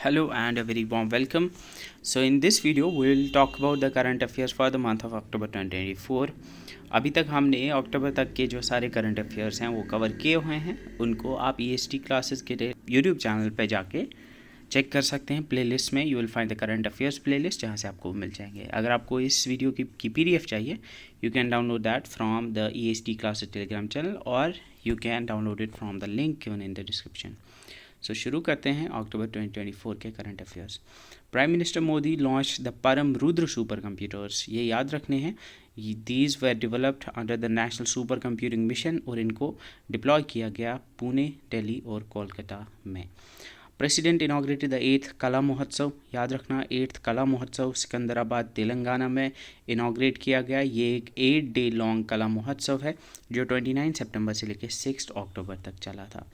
Hello and a very warm welcome. So in this video we'll talk about the current affairs for the month of October 2024. अभी तक हमने अक्टूबर तक के जो सारे करंट अफेयर्स हैं वो कवर किए हुए हैं. उनको आप EST क्लासेस के यूट्यूब चैनल पे जाके चेक कर सकते हैं. प्लेलिस्ट में you will find the current affairs playlist, जहाँ से आपको मिल जाएंगे. अगर आपको इस वीडियो की PDF चाहिए, you can download that from the EST classes Telegram channel और you can download it from the link given in the description. So शुरू करते हैं अक्टूबर 2024 के current affairs. Prime minister Modi launch the Param Rudra super computers. ये याद रखने हैं, these were developed under the national super computing mission और इनको डिप्लॉय किया गया पुणे, दिल्ली और कोलकाता में. प्रेसिडेंट इनाग्रेटेड द 8th कला महोत्सव. याद रखना, 8th कला महोत्सव सिकंदराबाद तेलंगाना में इनाग्रेट किया गया. ये एक 8 डे लॉन्ग कला महोत्सव है जो 29 सितंबर से लेकर 6 अक्टूबर तक चला था.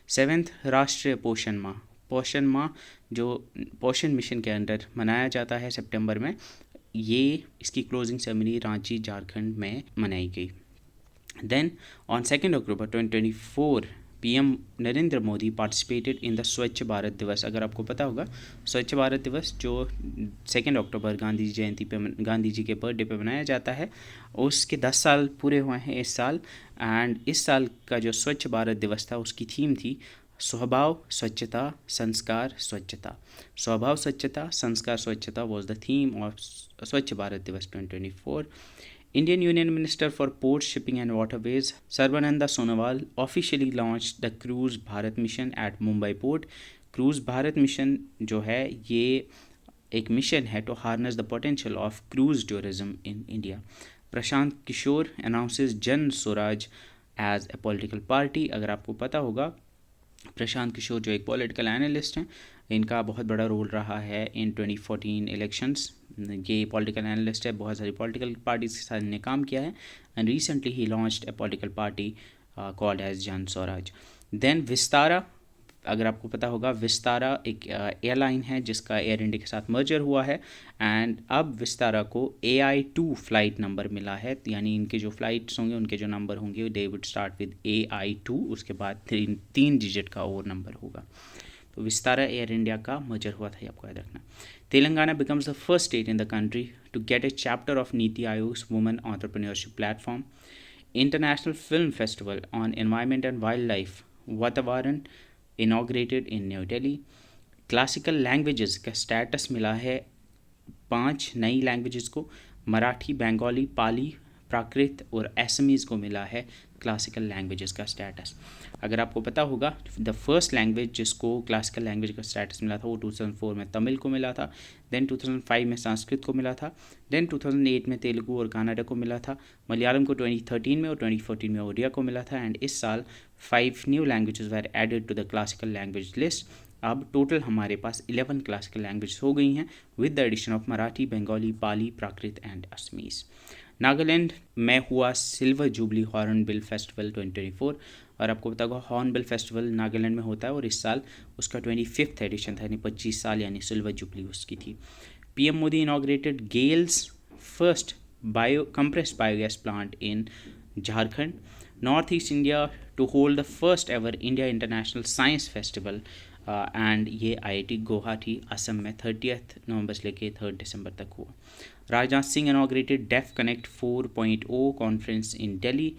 7th राष्ट्रीय पोषण माह. पोषण माह जो पोषण मिशन के अंडर मनाया जाता है सितंबर में, ये इसकी क्लोजिंग सेरेमनी रांची झारखंड में मनाई गई. Then on 2 October 2024 PM Narendra Modi participated in the Swachh Bharat दिवस. अगर आपको पता होगा, स्वच्छ भारत दिवस जो 2 अक्टूबर गांधी जयंती पे, गांधी जी के बर्थडे पे मनाया जाता है, उसके 10 साल पूरे हुए हैं इस साल. एंड इस साल का जो स्वच्छ भारत दिवस था उसकी थीम थी स्वभाव स्वच्छता संस्कार स्वच्छता. स्वभाव स्वच्छता संस्कार स्वच्छता वॉज द थीम ऑफ स्वच्छ भारत दिवस 2024. Indian Union Minister for Ports, Shipping and Waterways Sarbananda Sonowal officially launched the Cruise Bharat Mission at Mumbai Port. Cruise Bharat Mission जो है ये एक मिशन है to harness the potential of cruise tourism in India. Prashant Kishor announces जन Swaraj as a political party. अगर आपको पता होगा, प्रशांत किशोर जो एक पॉलिटिकल एनालिस्ट हैं, इनका बहुत बड़ा रोल रहा है इन 2014 इलेक्शंस. ये पॉलिटिकल एनालिस्ट है, बहुत सारी पॉलिटिकल पार्टीज के साथ इन्हें काम किया है. एंड रिसेंटली ही launched a political party called as Jan Swaraj. Then Vistara. अगर आपको पता होगा, विस्तारा एक एयरलाइन है जिसका एयर इंडिया के साथ मर्जर हुआ है. एंड अब विस्तारा को AI2 फ्लाइट नंबर मिला है, यानी इनके जो फ्लाइट्स होंगे उनके जो नंबर होंगे they would start with AI2. उसके बाद 3 डिजिट का और नंबर होगा. तो विस्तारा एयर इंडिया का मर्जर हुआ था, ये आपको याद रखना. Telangana becomes the first state in the country to get a chapter of Niti Aayog's Women Entrepreneurship Platform. International Film Festival on Environment and Wildlife Vatavaran inaugurated in New Delhi. Classical languages का status मिला है 5 नई languages को. मराठी, बंगाली, पाली, प्राकृत और Assamese को मिला है classical languages का स्टेटस. अगर आपको पता होगा, द फर्स्ट लैंग्वेज जिसको क्लासिकल लैंग्वेज का स्टेटस मिला था वो 2004 में तमिल को मिला था. देन 2005 में संस्कृत को मिला था. देन 2008 में तेलुगु और कन्नड़ को मिला था. मलयालम को 2013 में और 2014 में ओडिया को मिला था. एंड इस साल 5 new languages were added to the classical language list. अब टोटल हमारे पास 11 क्लासिकल लैंग्वेज हो गई हैं with the addition of Marathi, Bengali, Pali, Prakrit and Assamese. Nagaland में हुआ सिल्वर जुबली हॉर्नबिल फेस्टिवल 2024. और आपको पता होगा, हॉर्नबिल फेस्टिवल नागालैंड में होता है और इस साल उसका 25th एडिशन था, यानी 25 साल यानी सिल्वर जुबली उसकी थी. PM Modi inaugurated GAIL's first compressed biogas plant in Jharkhand. North East India to hold the first ever India International Science Festival. And ये IIT गुवाहाटी असम में 30 नवंबर से लेकर 3 दिसंबर तक हुआ. Rajnath Singh inaugurated Def Connect 4.0 conference in Delhi.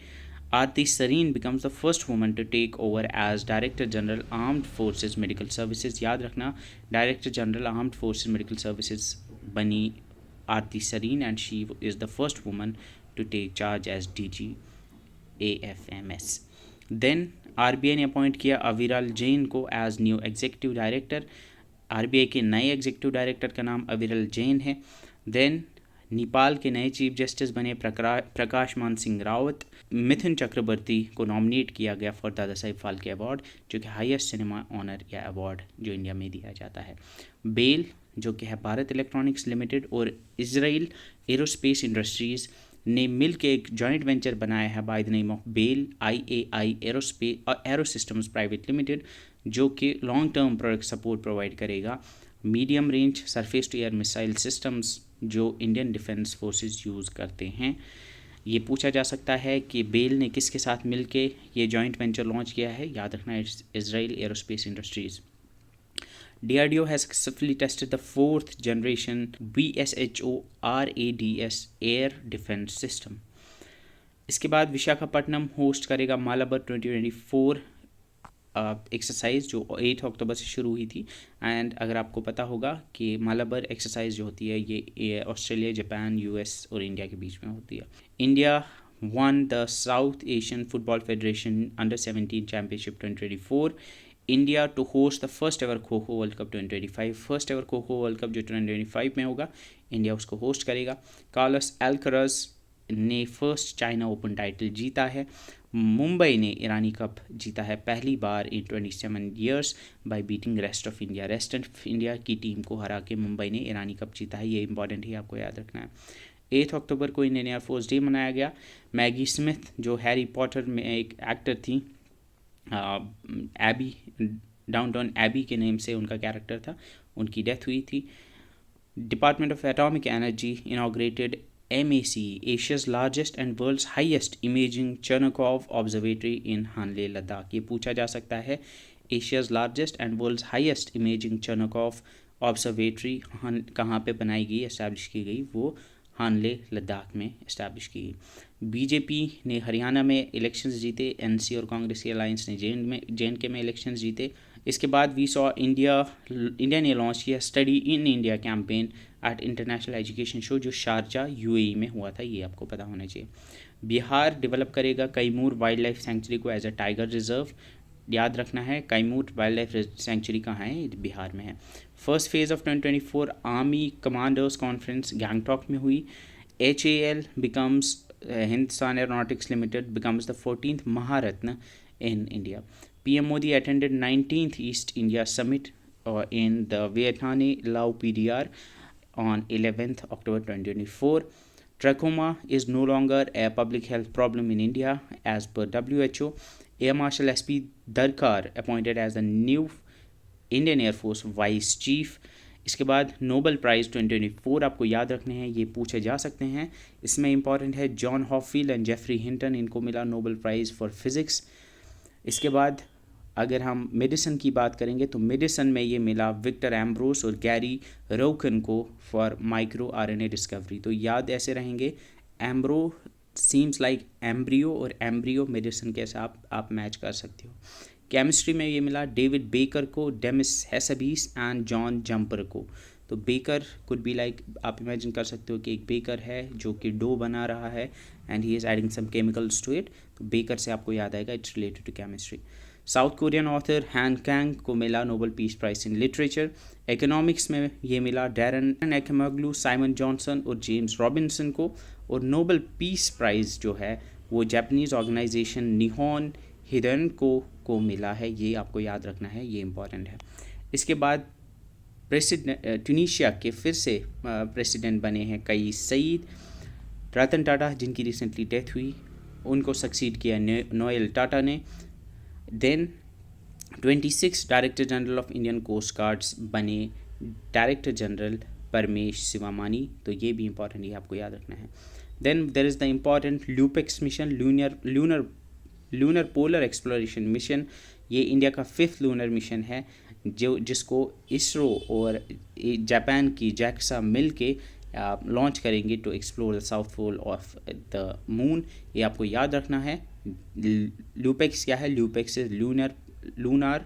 Aarti Sareen becomes the first woman to take over as Director General Armed Forces Medical Services. याद रखना, Director General Armed Forces Medical Services बनी Aarti Sareen and she is the first woman to take charge as DG AFMS. Then RBI ने appoint किया अविरल जैन को as new executive director. RBI के नए executive director का नाम अविरल जैन है. देन नेपाल के नए चीफ जस्टिस बने प्रकाश मान सिंह रावत. मिथुन चक्रवर्ती को नॉमिनेट किया गया फॉर दादा साहिब फाल्के अवार्ड, जो कि हाईएस्ट सिनेमा ऑनर या अवार्ड जो इंडिया में दिया जाता है. बेल जो कि है भारत इलेक्ट्रॉनिक्स लिमिटेड और इजराइल एरोस्पेस इंडस्ट्रीज़ ने मिल के एक जॉइंट वेंचर बनाया है by the name of BEL IAI aero systems private limited, जो कि long term product support provide करेगा medium range surface to air missile systems जो इंडियन डिफेंस फोर्सेस यूज़ करते हैं. ये पूछा जा सकता है कि बेल ने किसके साथ मिलके ये जॉइंट वेंचर लॉन्च किया है. याद रखना, it's Israel aerospace industries. DRDO has successfully tested the 4th generation BSHO RADS air defence system. इसके बाद विशाखापट्टनम होस्ट करेगा मालाबर 2024 एक्सरसाइज जो 8 अक्टूबर से शुरू हुई थी। एंड अगर आपको पता होगा कि मालाबर एक्सरसाइज जो होती है ये ऑस्ट्रेलिया, जापान, यूएस और इंडिया के बीच में होती है। India won the South Asian Football Federation Under-17 Championship 2024. India to host the first ever Kho-Kho World Cup 2025. First ever Kho-Kho World Cup जो 2025 में होगा, इंडिया उसको होस्ट करेगा। कार्लोस अल्कराज ने फर्स्ट चाइना ओपन टाइटल जीता है। मुंबई ने ईरानी cup जीता है पहली बार इन 27 years bye beating rest of India. Rest of India की टीम को हरा के मुंबई ने ईरानी कप जीता है, ये इंपॉर्टेंट ही आपको याद रखना है। 8 अक्टूबर को इंडियन एयरफोर्स डे मनाया गया। मैगी स्मिथ जो हैरी पॉटर में एक एक्टर थी, एबी, डाउनटाउन एबी के नेम से उनका कैरेक्टर था, उनकी डेथ हुई थी। Department of atomic energy inaugurated MAC, Asia's largest and world's highest imaging Cherenkov observatory in Hanle Ladakh. ये पूछा जा सकता है, Asia's largest and world's highest imaging Cherenkov observatory कहाँ पे बनाई गई, एस्टैब्लिश की गई, वो हानले लद्दाख में इस्टेब्लिश की गई। बीजेपी ने हरियाणा में इलेक्शंस जीते। एनसी और कांग्रेस की अलायंस ने JNK में इलेक्शंस जीते। इसके बाद वी सॉ इंडिया ने लॉन्च किया study in India campaign at international education show जो शारजा UAE में हुआ था, ये आपको पता होना चाहिए। बिहार डेवलप करेगा कैमूर वाइल्ड लाइफ सेंचुरी को एज अ टाइगर रिजर्व। याद रखना है कैमूर वाइल्ड लाइफ सेंचुरी कहाँ है, बिहार में है। First phase of 2024 army commanders conference Gangtok में हुई। HAL becomes Hindustan aeronautics limited becomes the 14th Maharatna in India. PM Modi attended 19th east India summit in the Vietnam Lao PDR on 11th October 2024. Trachoma is no longer a public health problem in India as per WHO. Air Marshal SP Darkar appointed as the new Indian Air Force Vice Chief. इसके बाद Nobel prize 2024 आपको याद रखने हैं, ये पूछे जा सकते हैं। इसमें इंपॉर्टेंट है जॉन हॉफील्ड एंड जेफरी हिंटन, इनको मिला नोबेल प्राइज़ फॉर फिज़िक्स। इसके बाद अगर हम मेडिसिन की बात करेंगे तो मेडिसिन में ये मिला विक्टर एम्ब्रोस और गैरी रोकन को फॉर माइक्रो RNA डिस्कवरी। तो याद ऐसे रहेंगे, एम्ब्रो सीम्स लाइक एम्ब्रियो और एम्ब्रियो मेडिसिन कैसे आप मैच कर सकते हो। केमिस्ट्री में ये मिला डेविड बेकर को, डेमिस हेसेबीस एंड जॉन जंपर को। तो बेकर कुड बी लाइक, आप इमेजिन कर सकते हो कि एक बेकर है जो कि डो बना रहा है and he is adding some chemicals to it, तो बेकर से आपको याद आएगा it's related to chemistry. South Korean author Han Kang को मिला Nobel peace prize in literature. Economics में ये मिला डैरन एक्मेग्लू, साइमन जॉनसन और जेम्स रॉबिन्सन को। और नोबेल पीस प्राइज़ जो है वो जापानीज़ ऑर्गेनाइजेशन निहॉन हिडेनको मिला है, ये आपको याद रखना है, ये इंपॉर्टेंट है। इसके बाद ट्यूनीशिया के फिर से प्रेसिडेंट बने हैं कई सईद। रतन टाटा जिनकी रिसेंटली डेथ हुई, उनको सक्सीड किया नोएल टाटा ने। Then 26 director general of Indian coast guards बने डायरेक्टर जनरल परमेश शिवामानी, तो ये भी इंपॉर्टेंट है, आपको याद रखना है। Then there is the important LUPEX mission, lunar polar exploration mission. ये इंडिया का 5th लूनर मिशन है जिसको इसरो और जापान की JAXA मिल के लॉन्च करेंगे to explore the south pole of the moon, ये आपको याद रखना है। ल्यूपेक्स क्या है, LUPEX is lunar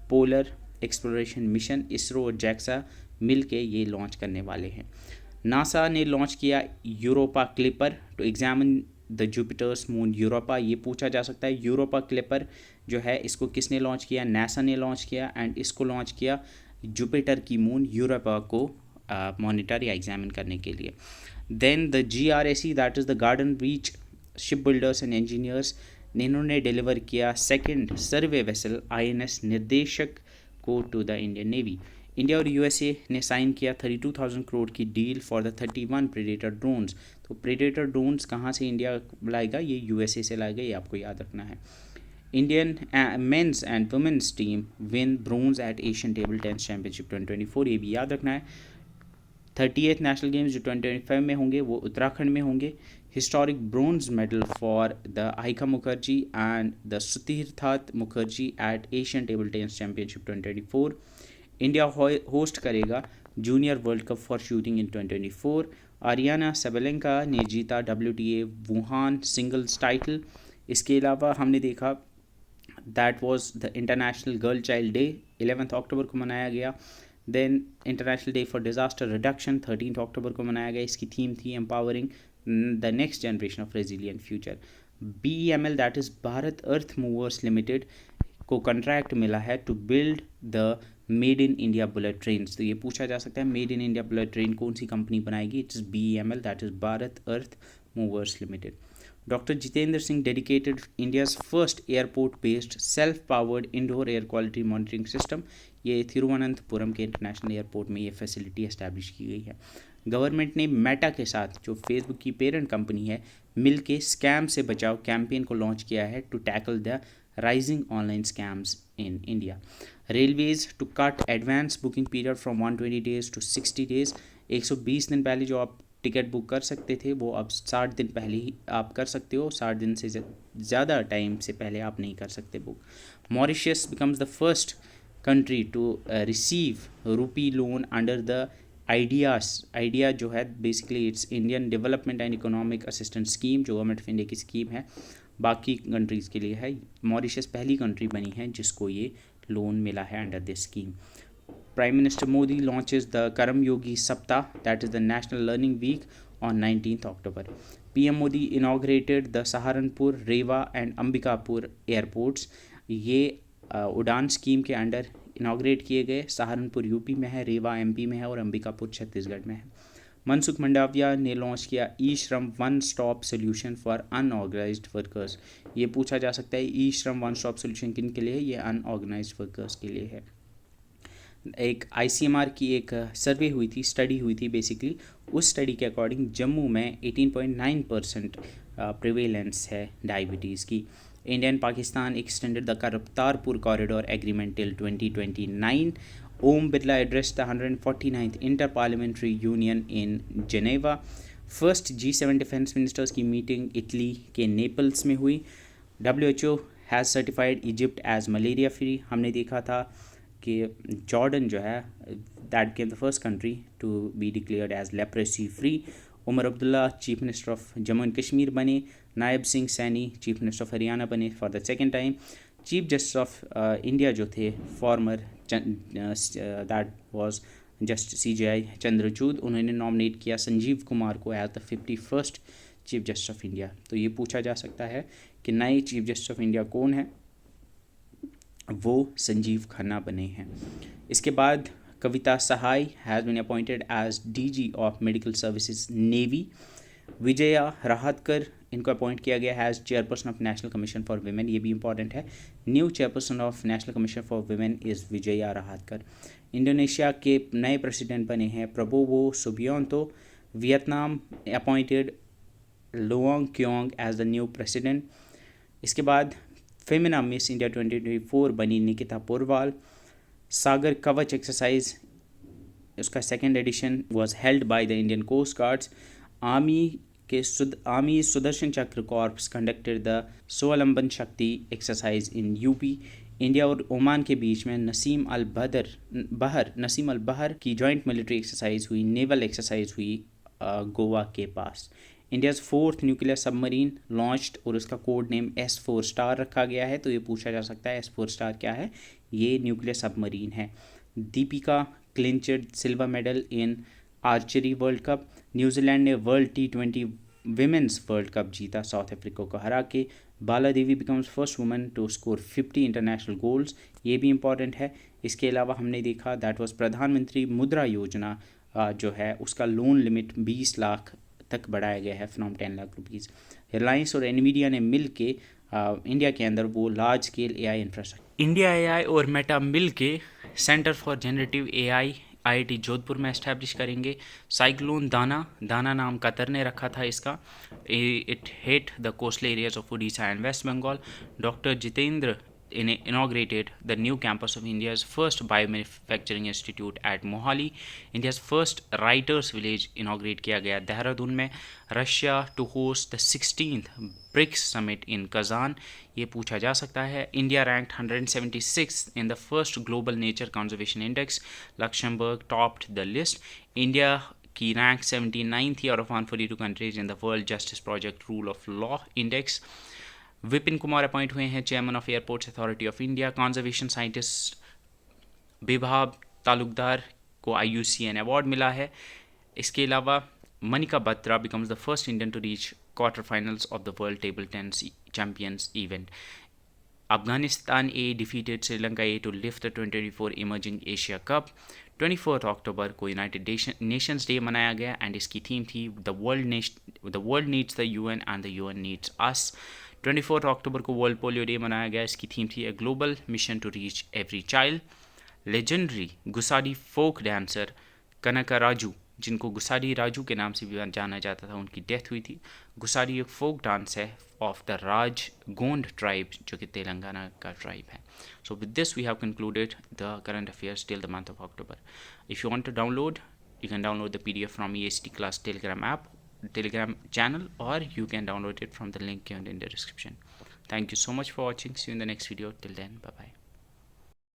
polar exploration mission, ISRO और JAXA मिल के ये लॉन्च करने वाले हैं। नासा ने लॉन्च किया Europa Clipper to examine the Jupiter's moon Europa, ये पूछा जा सकता है। यूरोपा क्लिपर जो है इसको किसने लॉन्च किया, नासा ने लॉन्च किया एंड इसको लॉन्च किया जुपिटर की मून यूरोपा को मॉनिटर या एग्जामिन करने के लिए। Then the GRAC that is the Garden Reach ship builders and engineers, इन्होंने डिलीवर किया 2nd survey vessel INS Nirdeshak को to the Indian Navy. India और USA ने साइन किया 32,000 करोड़ की deal for the 31 predator drones. तो प्रेडेटर ड्रोन्स कहाँ से इंडिया लाएगा, ये USA से लाएगा, ये आपको याद रखना है। Indian men's and women's team win bronze at Asian table tennis championship 2024, ये भी याद रखना है। 38th नेशनल गेम्स जो 2025 में होंगे वो उत्तराखंड में होंगे। Historic bronze medal for the Ayhika Mukherjee and the Sutirtha Mukherjee at Asian table tennis championship 2024। India host करेगा junior world cup for shooting in 2024। Aryna Sabalenka ने जीता WTA वुहान सिंगल्स टाइटल। इसके अलावा हमने देखा that was the international girl child day 11 अक्टूबर को मनाया गया। Then international day for disaster reduction 13 अक्टूबर को मनाया गया। इसकी थीम थी empowering the next generation of resilient future. BEML that is Bharat Earth Movers Limited को कॉन्ट्रैक्ट मिला है to build the made in India bullet train. तो ये पूछा जा सकता है made in India bullet train कौन सी कंपनी बनाएगी? It's BEML that is Bharat Earth Movers limited. Dr. Jitendra Singh dedicated India's first airport-based self-powered indoor air quality monitoring system। ये तिरुवनंतपुरम के इंटरनेशनल एयरपोर्ट में ये फैसिलिटी एस्टैब्लिश की गई है। गवर्नमेंट ने मेटा के साथ जो फेसबुक की पेरेंट कंपनी है मिल के स्कैम से बचाव कैंपेन को लॉन्च किया है to tackle the rising online scams in India. Railways to cut advance booking period from 120 days to 60 days. 120 दिन पहले जो आप टिकट बुक कर सकते थे वो अब 60 दिन पहले ही आप कर सकते हो। 60 दिन से ज़्यादा टाइम से पहले आप नहीं कर सकते book. Mauritius becomes the first country to receive rupee loan under the IDEA जो है basically it's Indian development and economic assistance scheme जो गवर्नमेंट ऑफ इंडिया की स्कीम है, बाकी कंट्रीज़ के लिए है। मॉरिशस पहली कंट्री बनी है जिसको ये लोन मिला है under this scheme. Prime Minister Modi launches the Karam Yogi Saptah, that is the National Learning Week, on 19th October. PM Modi inaugurated the Saharanpur, Rewa and Ambikapur airports. ये उड़ान scheme के under inaugurate किए गए। Saharanpur UP में है, रेवा MP में है और अंबिकापुर छत्तीसगढ़ में है। मनसुख मंडाविया ने लॉन्च किया ई श्रम one stop solution for unorganised workers. ये पूछा जा सकता है ई श्रम वन स्टॉप सोल्यूशन किन के लिए है? ये अनऑर्गेनाइज्ड वर्कर्स के लिए है। एक ICMR की एक सर्वे हुई थी, स्टडी हुई थी बेसिकली। उस स्टडी के अकॉर्डिंग जम्मू में 18.9% प्रिवेलेंस है डायबिटीज़ की। India and Pakistan extended the Kartarpur corridor agreement till 2029। Om Birla address the 149th inter parliamentary union in Geneva. First G7 defence ministers की मीटिंग इटली के नेपल्स में हुई। WHO has certified Egypt as malaria free. हमने देखा था कि जॉर्डन जो है that came the first country to be declared as leprosy free. Omar Abdullah chief minister of Jammu and Kashmir बने। Nayab Singh Saini chief minister of Haryana बने for the second time. Chief justice of India जो थे former that was just CJI Chandrachud, उन्होंने nominate किया संजीव कुमार को as the 51st chief justice of India. तो ये पूछा जा सकता है कि नए चीफ जस्टिस ऑफ इंडिया कौन है? वो संजीव खन्ना बने हैं। इसके बाद Kavita Sahay has been appointed as DG of medical services navy. Vijaya Rahatkar इनको अपॉइंट किया गया है as chairperson of national commission for women. ये भी इंपॉर्टेंट है। New chairperson of national commission for women is Vijaya Rahatkar. Indonesia के नए प्रेसिडेंट बने हैं Prabowo Subianto. Vietnam appointed Luong Cuong as the new president. इसके बाद फेमिना मिस इंडिया 2024 बनी निकिता पोरवाल। सागर कवच एक्सरसाइज उसका second edition was held by the Indian coast guards. Army Sudarshan Chakra corps conducted the सोलंबन Shakti exercise in UP। India और Oman के बीच में Naseem Al Bahr की जॉइंट मिलिट्री एक्सरसाइज हुई, नेवल एक्सरसाइज हुई गोवा के पास। India's 4th nuclear submarine launched और उसका कोड नेम S4 स्टार रखा गया है। तो ये पूछा जा सकता है S4 स्टार क्या है? ये न्यूक्लियर सबमरीन है। Deepika clinched silver medal in archery world cup. New Zealand ने world T20 women's world cup जीता साउथ अफ्रीका को हरा के। Bala Devi becomes first woman to score 50 international goals. ये भी इंपॉर्टेंट है। इसके अलावा हमने देखा दैट वाज प्रधानमंत्री मुद्रा योजना जो है उसका लोन लिमिट 20 लाख तक बढ़ाया गया है फ्रॉम 10 लाख रुपीज़। रिलायंस और एनवीडिया ने मिल के इंडिया के अंदर वो large scale AI infrastructure, India AI और मेटा मिल के centre for generative AI IIT Jodhpur में एस्टैब्लिश करेंगे। साइक्लोन दाना नाम कतर ने रखा था इसका। It hit the coastal areas of Orissa and West Bengal. Doctor Jitendra inaugurated the new campus of India's first biomanufacturing institute at Mohali. India's first writers village inaugurate किया गया देहरादून में. Russia to host the 16th BRICS summit in Kazan. ये पूछा जा सकता है. India ranked 176th in the first global nature conservation index. Luxembourg topped the list. India की rank 79th out of 142 countries in the World Justice Project Rule of Law Index. Vipin Kumar appoint हुए हैं chairman of airports authority of India. Conservation scientist Bibhab Talukdar को IUCN award मिला है. इसके अलावा Manika Batra becomes the first Indian to reach quarter finals of the world table tennis champions event. Afghanistan A defeated Sri Lanka A to lift the 2024 Emerging Asia Cup. 24 अक्टूबर को United Nations day मनाया गया and इसकी theme थी the world needs the UN and the UN needs us. 24 अक्टूबर को world polio day मनाया गया. इसकी थीम थी a global mission to reach every child. Legendary Gussadi folk dancer Kanaka Raju, जिनको गुसाडी राजू के नाम से भी जाना जाता था, उनकी डेथ हुई थी. गुसाडी एक फोक डांस है ऑफ द राजगोंड ट्राइब, जो कि तेलंगाना का ट्राइब है. So with this we have concluded the current affairs till the month of October. If you want to download, you can download the PDF from EACT class Telegram channel, or you can download it from the link given in the description. Thank you so much for watching. See you in the next video. Till then, bye bye.